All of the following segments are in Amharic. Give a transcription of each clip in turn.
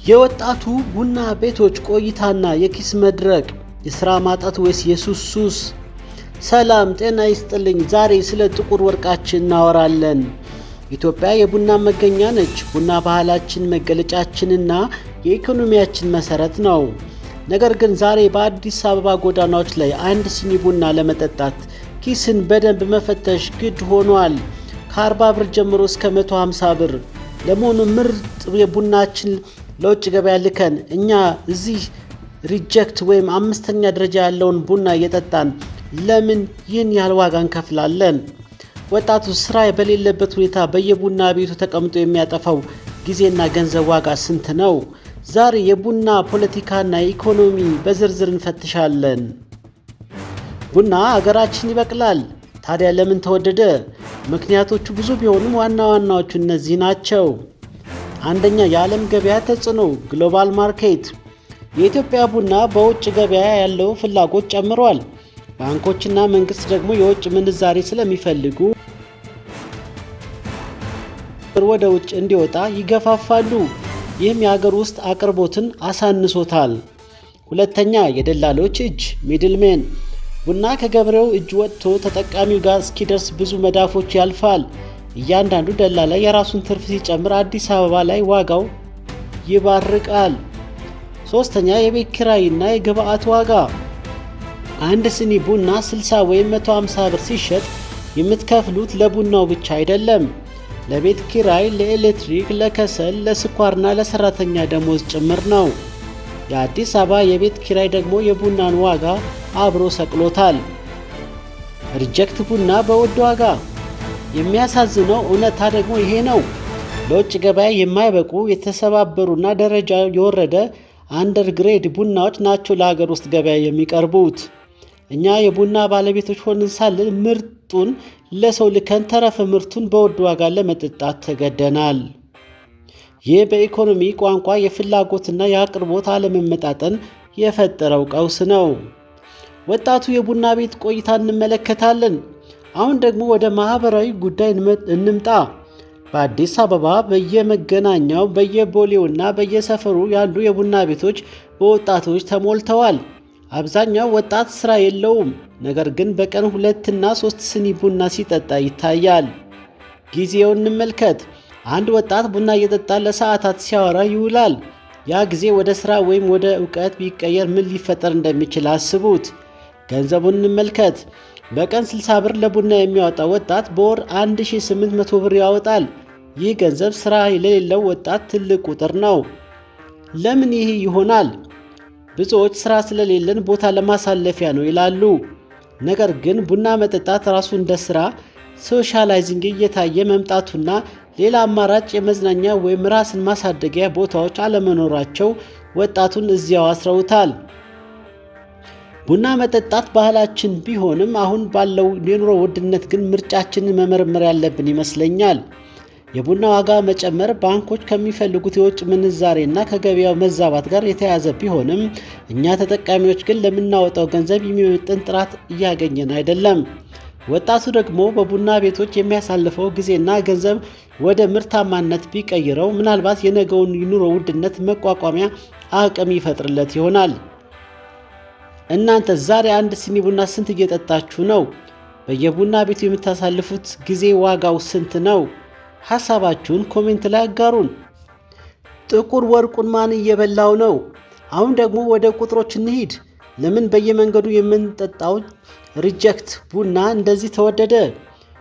የወጣቱ ቡና ቤቶች ቆይታና የኪስ መድረቅ፣ የሥራ ማጣት ወይስ የሱስ ሱስ? ሰላም ጤና ይስጥልኝ። ዛሬ ስለ ጥቁር ወርቃችን እናወራለን። ኢትዮጵያ የቡና መገኛ ነች። ቡና ባህላችን፣ መገለጫችንና የኢኮኖሚያችን መሰረት ነው። ነገር ግን ዛሬ በአዲስ አበባ ጎዳናዎች ላይ አንድ ሲኒ ቡና ለመጠጣት ኪስን በደንብ መፈተሽ ግድ ሆኗል። ከ40 ብር ጀምሮ እስከ 150 ብር። ለመሆኑ ምርጥ የቡናችን ለውጭ ገበያ ልከን እኛ እዚህ ሪጀክት ወይም 5ኛ ደረጃ ያለውን ቡና እየጠጣን ለምን ይህን ያህል ዋጋ እንከፍላለን? ወጣቱ ስራ በሌለበት ሁኔታ በየቡና ቤቱ ተቀምጦ የሚያጠፋው ጊዜና ገንዘብ ዋጋ ስንት ነው? ዛሬ የቡና ፖለቲካና ኢኮኖሚ በዝርዝር እንፈትሻለን። ቡና አገራችን ይበቅላል። ታዲያ ለምን ተወደደ? ምክንያቶቹ ብዙ ቢሆኑም ዋና ዋናዎቹ እነዚህ ናቸው። አንደኛ፣ የዓለም ገበያ ተጽዕኖ ግሎባል ማርኬት። የኢትዮጵያ ቡና በውጭ ገበያ ያለው ፍላጎት ጨምሯል። ባንኮችና መንግስት ደግሞ የውጭ ምንዛሬ ስለሚፈልጉ ወደ ውጭ እንዲወጣ ይገፋፋሉ። ይህም የሀገር ውስጥ አቅርቦትን አሳንሶታል። ሁለተኛ፣ የደላሎች እጅ ሚድልሜን። ቡና ከገበሬው እጅ ወጥቶ ተጠቃሚው ጋር እስኪደርስ ብዙ መዳፎች ያልፋል። እያንዳንዱ ደላላ የራሱን ትርፍ ሲጨምር አዲስ አበባ ላይ ዋጋው ይባርቃል። ሶስተኛ፣ የቤት ኪራይና የግብአት ዋጋ። አንድ ስኒ ቡና 60 ወይም 150 ብር ሲሸጥ የምትከፍሉት ለቡናው ብቻ አይደለም። ለቤት ኪራይ፣ ለኤሌክትሪክ፣ ለከሰል፣ ለስኳርና ለሰራተኛ ደሞዝ ጭምር ነው። የአዲስ አበባ የቤት ኪራይ ደግሞ የቡናን ዋጋ አብሮ ሰቅሎታል። ሪጀክት ቡና በውድ ዋጋ። የሚያሳዝነው እውነታ ደግሞ ይሄ ነው። ለውጭ ገበያ የማይበቁ የተሰባበሩና ደረጃ የወረደ አንደርግሬድ ቡናዎች ናቸው ለሀገር ውስጥ ገበያ የሚቀርቡት። እኛ የቡና ባለቤቶች ሆነን ሳለን ምርጡን ለሰው ልከን ተረፈ ምርቱን በውድ ዋጋ ለመጠጣት ተገደናል። ይህ በኢኮኖሚ ቋንቋ የፍላጎትና የአቅርቦት አለመመጣጠን የፈጠረው ቀውስ ነው። ወጣቱ የቡና ቤት ቆይታ እንመለከታለን። አሁን ደግሞ ወደ ማህበራዊ ጉዳይ እንምጣ። በአዲስ አበባ በየመገናኛው በየቦሌውና በየሰፈሩ ያሉ የቡና ቤቶች በወጣቶች ተሞልተዋል። አብዛኛው ወጣት ስራ የለውም፣ ነገር ግን በቀን 2 እና 3 ስኒ ቡና ሲጠጣ ይታያል። ጊዜውን እንመልከት። አንድ ወጣት ቡና እየጠጣ ለሰዓታት ሲያወራ ይውላል። ያ ጊዜ ወደ ስራ ወይም ወደ እውቀት ቢቀየር ምን ሊፈጠር እንደሚችል አስቡት። ገንዘቡን እንመልከት። በቀን 60 ብር ለቡና የሚያወጣ ወጣት በወር 1800 ብር ያወጣል። ይህ ገንዘብ ስራ ለሌለው ወጣት ትልቅ ቁጥር ነው። ለምን ይህ ይሆናል? ብዙዎች ስራ ስለሌለን ቦታ ለማሳለፊያ ነው ይላሉ። ነገር ግን ቡና መጠጣት ራሱ እንደ ስራ ሶሻላይዚንግ እየታየ መምጣቱና ሌላ አማራጭ የመዝናኛ ወይም ራስን ማሳደጊያ ቦታዎች አለመኖራቸው ወጣቱን እዚያው አስረውታል። ቡና መጠጣት ባህላችን ቢሆንም አሁን ባለው የኑሮ ውድነት ግን ምርጫችንን መመርመር ያለብን ይመስለኛል። የቡና ዋጋ መጨመር ባንኮች ከሚፈልጉት የውጭ ምንዛሬና ከገበያው መዛባት ጋር የተያያዘ ቢሆንም እኛ ተጠቃሚዎች ግን ለምናወጣው ገንዘብ የሚመጥን ጥራት እያገኘን አይደለም። ወጣቱ ደግሞ በቡና ቤቶች የሚያሳልፈው ጊዜና ገንዘብ ወደ ምርታማነት ቢቀይረው ምናልባት የነገውን የኑሮ ውድነት መቋቋሚያ አቅም ይፈጥርለት ይሆናል። እናንተ ዛሬ አንድ ሲኒ ቡና ስንት እየጠጣችሁ ነው? በየቡና ቤቱ የምታሳልፉት ጊዜ ዋጋው ስንት ነው? ሐሳባችሁን ኮሜንት ላይ አጋሩን። ጥቁር ወርቁን ማን እየበላው ነው? አሁን ደግሞ ወደ ቁጥሮች እንሂድ። ለምን በየመንገዱ የምንጠጣው ሪጀክት ቡና እንደዚህ ተወደደ?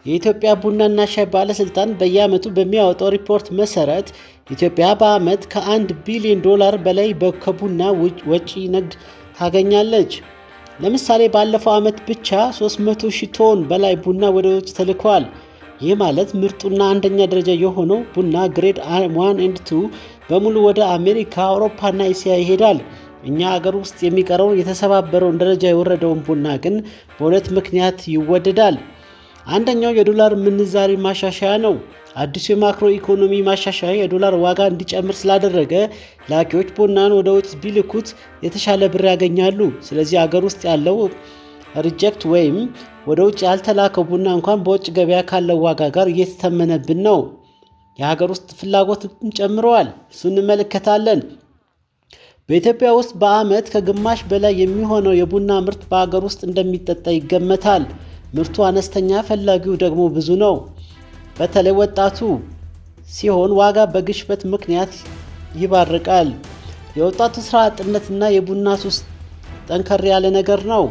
የኢትዮጵያ ቡናና ሻይ ባለስልጣን በየዓመቱ በሚያወጣው ሪፖርት መሰረት ኢትዮጵያ በዓመት ከ1 ቢሊዮን ዶላር በላይ ከቡና ወጪ ንግድ ታገኛለች። ለምሳሌ ባለፈው ዓመት ብቻ 300 ሺህ ቶን በላይ ቡና ወደ ውጭ ተልኳል። ይህ ማለት ምርጡና አንደኛ ደረጃ የሆነው ቡና ግሬድ 1 እና 2 በሙሉ ወደ አሜሪካ፣ አውሮፓና እስያ ይሄዳል። እኛ አገር ውስጥ የሚቀረውን የተሰባበረውን ደረጃ የወረደውን ቡና ግን በሁለት ምክንያት ይወደዳል። አንደኛው የዶላር ምንዛሪ ማሻሻያ ነው። አዲሱ የማክሮ ኢኮኖሚ ማሻሻያ የዶላር ዋጋ እንዲጨምር ስላደረገ ላኪዎች ቡናን ወደ ውጭ ቢልኩት የተሻለ ብር ያገኛሉ። ስለዚህ አገር ውስጥ ያለው ሪጀክት ወይም ወደ ውጭ ያልተላከው ቡና እንኳን በውጭ ገበያ ካለው ዋጋ ጋር እየተተመነብን ነው። የሀገር ውስጥ ፍላጎት ጨምረዋል። እሱ እንመለከታለን። በኢትዮጵያ ውስጥ በዓመት ከግማሽ በላይ የሚሆነው የቡና ምርት በአገር ውስጥ እንደሚጠጣ ይገመታል። ምርቱ አነስተኛ፣ ፈላጊው ደግሞ ብዙ ነው። በተለይ ወጣቱ ሲሆን ዋጋ በግሽበት ምክንያት ይባርቃል። የወጣቱ ስራ አጥነትና የቡና ሱስ ጠንከር ያለ ነገር ነው።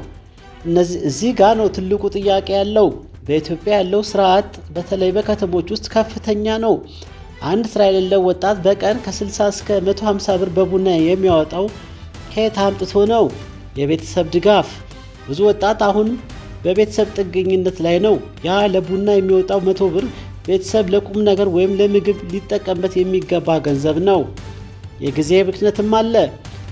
እዚህ ጋር ነው ትልቁ ጥያቄ ያለው። በኢትዮጵያ ያለው ስራ አጥ በተለይ በከተሞች ውስጥ ከፍተኛ ነው። አንድ ስራ የሌለው ወጣት በቀን ከ60 እስከ 150 ብር በቡና የሚያወጣው ከየት አምጥቶ ነው? የቤተሰብ ድጋፍ። ብዙ ወጣት አሁን በቤተሰብ ጥገኝነት ላይ ነው። ያ ለቡና የሚወጣው 100 ብር ቤተሰብ ለቁም ነገር ወይም ለምግብ ሊጠቀምበት የሚገባ ገንዘብ ነው። የጊዜ ብክነትም አለ።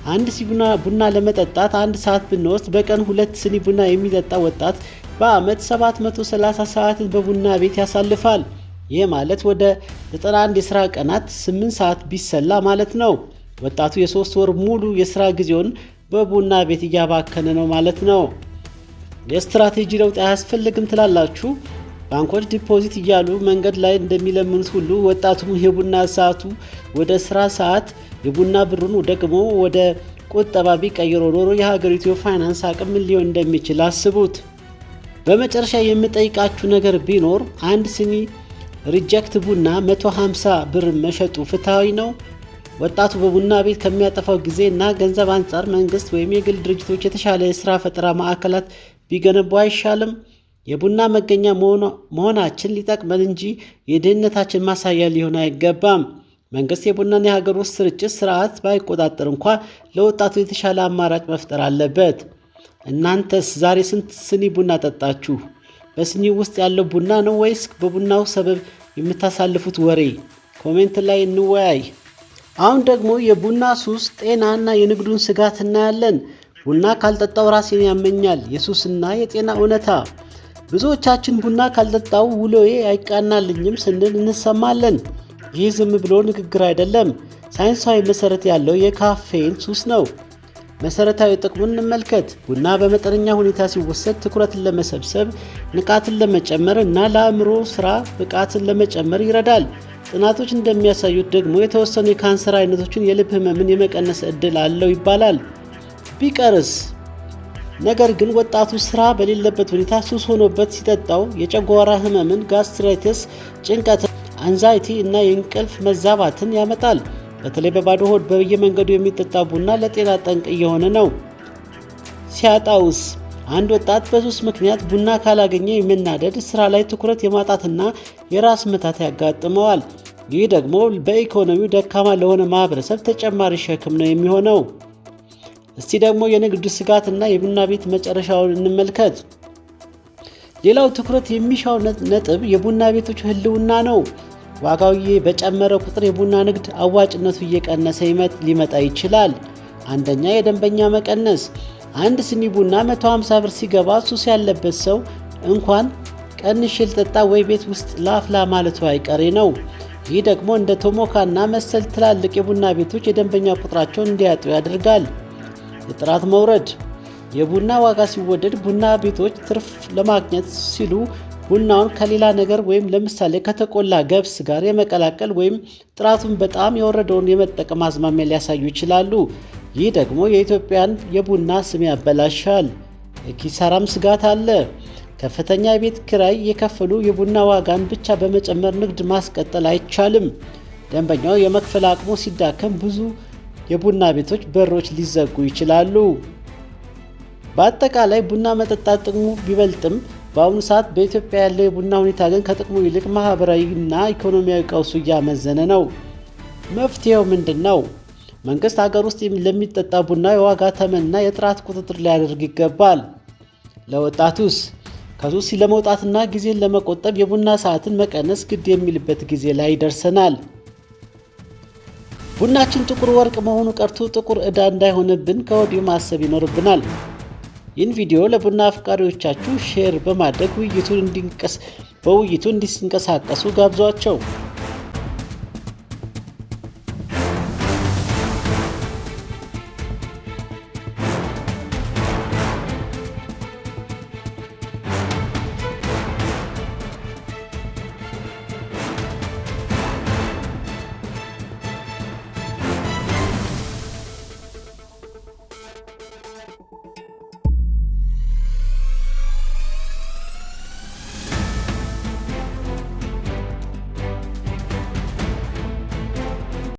አንድ ሲኒ ቡና ለመጠጣት 1 ሰዓት ብንወስድ በቀን 2 ሲኒ ቡና የሚጠጣ ወጣት በዓመት 730 ሰዓትን በቡና ቤት ያሳልፋል። ይህ ማለት ወደ 91 የሥራ ቀናት 8 ሰዓት ቢሰላ ማለት ነው። ወጣቱ የ3 ወር ሙሉ የሥራ ጊዜውን በቡና ቤት እያባከነ ነው ማለት ነው። የስትራቴጂ ለውጥ አያስፈልግም ትላላችሁ? ባንኮች ዲፖዚት እያሉ መንገድ ላይ እንደሚለምኑት ሁሉ ወጣቱም የቡና ሰዓቱ ወደ ሥራ ሰዓት፣ የቡና ብሩን ደግሞ ወደ ቁጠባ ቢቀይሮ ኖሮ የሀገሪቱ የፋይናንስ አቅም ምን ሊሆን እንደሚችል አስቡት። በመጨረሻ የምጠይቃችሁ ነገር ቢኖር አንድ ሲኒ ሪጀክት ቡና 150 ብር መሸጡ ፍትሐዊ ነው? ወጣቱ በቡና ቤት ከሚያጠፋው ጊዜ እና ገንዘብ አንጻር መንግስት ወይም የግል ድርጅቶች የተሻለ የሥራ ፈጠራ ማዕከላት ቢገነቡ አይሻልም? የቡና መገኛ መሆናችን ሊጠቅመን እንጂ የድህነታችን ማሳያ ሊሆን አይገባም። መንግስት የቡናን የሀገር ውስጥ ስርጭት ስርዓት ባይቆጣጠር እንኳ ለወጣቱ የተሻለ አማራጭ መፍጠር አለበት። እናንተስ ዛሬ ስንት ስኒ ቡና ጠጣችሁ? በስኒ ውስጥ ያለው ቡና ነው ወይስ በቡናው ሰበብ የምታሳልፉት ወሬ? ኮሜንት ላይ እንወያይ። አሁን ደግሞ የቡና ሱስ፣ ጤና እና የንግዱን ስጋት እናያለን። ቡና ካልጠጣው ራሴን ያመኛል፣ የሱስና የጤና እውነታ። ብዙዎቻችን ቡና ካልጠጣው ውሎዬ አይቃናልኝም ስንል እንሰማለን። ይህ ዝም ብሎ ንግግር አይደለም፣ ሳይንሳዊ መሰረት ያለው የካፌን ሱስ ነው። መሰረታዊ ጥቅሙን እንመልከት። ቡና በመጠነኛ ሁኔታ ሲወሰድ ትኩረትን ለመሰብሰብ፣ ንቃትን ለመጨመር እና ለአእምሮ ስራ ብቃትን ለመጨመር ይረዳል። ጥናቶች እንደሚያሳዩት ደግሞ የተወሰኑ የካንሰር አይነቶችን፣ የልብ ህመምን የመቀነስ ዕድል አለው ይባላል። ቢቀርስ? ነገር ግን ወጣቱ ስራ በሌለበት ሁኔታ ሱስ ሆኖበት ሲጠጣው የጨጓራ ህመምን፣ ጋስትራይተስ፣ ጭንቀትን፣ አንዛይቲ እና የእንቅልፍ መዛባትን ያመጣል። በተለይ በባዶ ሆድ በየመንገዱ የሚጠጣ ቡና ለጤና ጠንቅ እየሆነ ነው። ሲያጣውስ? አንድ ወጣት በሱስ ምክንያት ቡና ካላገኘ የመናደድ፣ ስራ ላይ ትኩረት የማጣትና የራስ ምታት ያጋጥመዋል። ይህ ደግሞ በኢኮኖሚው ደካማ ለሆነ ማህበረሰብ ተጨማሪ ሸክም ነው የሚሆነው። እስቲ ደግሞ የንግድ ስጋትና የቡና ቤት መጨረሻውን እንመልከት። ሌላው ትኩረት የሚሻው ነጥብ የቡና ቤቶች ህልውና ነው። ዋጋው በጨመረ ቁጥር የቡና ንግድ አዋጭነቱ እየቀነሰ ሊመጣ ይችላል። አንደኛ፣ የደንበኛ መቀነስ። አንድ ስኒ ቡና 150 ብር ሲገባ ሱስ ያለበት ሰው እንኳን ቀንሼ ልጠጣ ወይ ቤት ውስጥ ላፍላ ማለቱ አይቀሬ ነው። ይህ ደግሞ እንደ ቶሞካ እና መሰል ትላልቅ የቡና ቤቶች የደንበኛ ቁጥራቸውን እንዲያጡ ያደርጋል። የጥራት መውረድ። የቡና ዋጋ ሲወደድ ቡና ቤቶች ትርፍ ለማግኘት ሲሉ ቡናውን ከሌላ ነገር ወይም ለምሳሌ ከተቆላ ገብስ ጋር የመቀላቀል ወይም ጥራቱን በጣም የወረደውን የመጠቀም አዝማሚያ ሊያሳዩ ይችላሉ። ይህ ደግሞ የኢትዮጵያን የቡና ስም ያበላሻል። የኪሳራም ስጋት አለ። ከፍተኛ የቤት ኪራይ የከፈሉ የቡና ዋጋን ብቻ በመጨመር ንግድ ማስቀጠል አይቻልም። ደንበኛው የመክፈል አቅሙ ሲዳከም ብዙ የቡና ቤቶች በሮች ሊዘጉ ይችላሉ። በአጠቃላይ ቡና መጠጣት ጥቅሙ ቢበልጥም በአሁኑ ሰዓት በኢትዮጵያ ያለው የቡና ሁኔታ ግን ከጥቅሙ ይልቅ ማህበራዊ እና ኢኮኖሚያዊ ቀውሱ እያመዘነ ነው። መፍትሄው ምንድን ነው? መንግስት ሀገር ውስጥ ለሚጠጣ ቡና የዋጋ ተመንና የጥራት ቁጥጥር ሊያደርግ ይገባል። ለወጣቱስ? ከሱስ ለመውጣትና ጊዜን ለመቆጠብ የቡና ሰዓትን መቀነስ ግድ የሚልበት ጊዜ ላይ ደርሰናል። ቡናችን ጥቁር ወርቅ መሆኑ ቀርቶ ጥቁር ዕዳ እንዳይሆንብን ከወዲሁ ማሰብ ይኖርብናል። ይህን ቪዲዮ ለቡና አፍቃሪዎቻችሁ ሼር በማድረግ በውይይቱ እንዲንቀሳቀሱ ጋብዟቸው።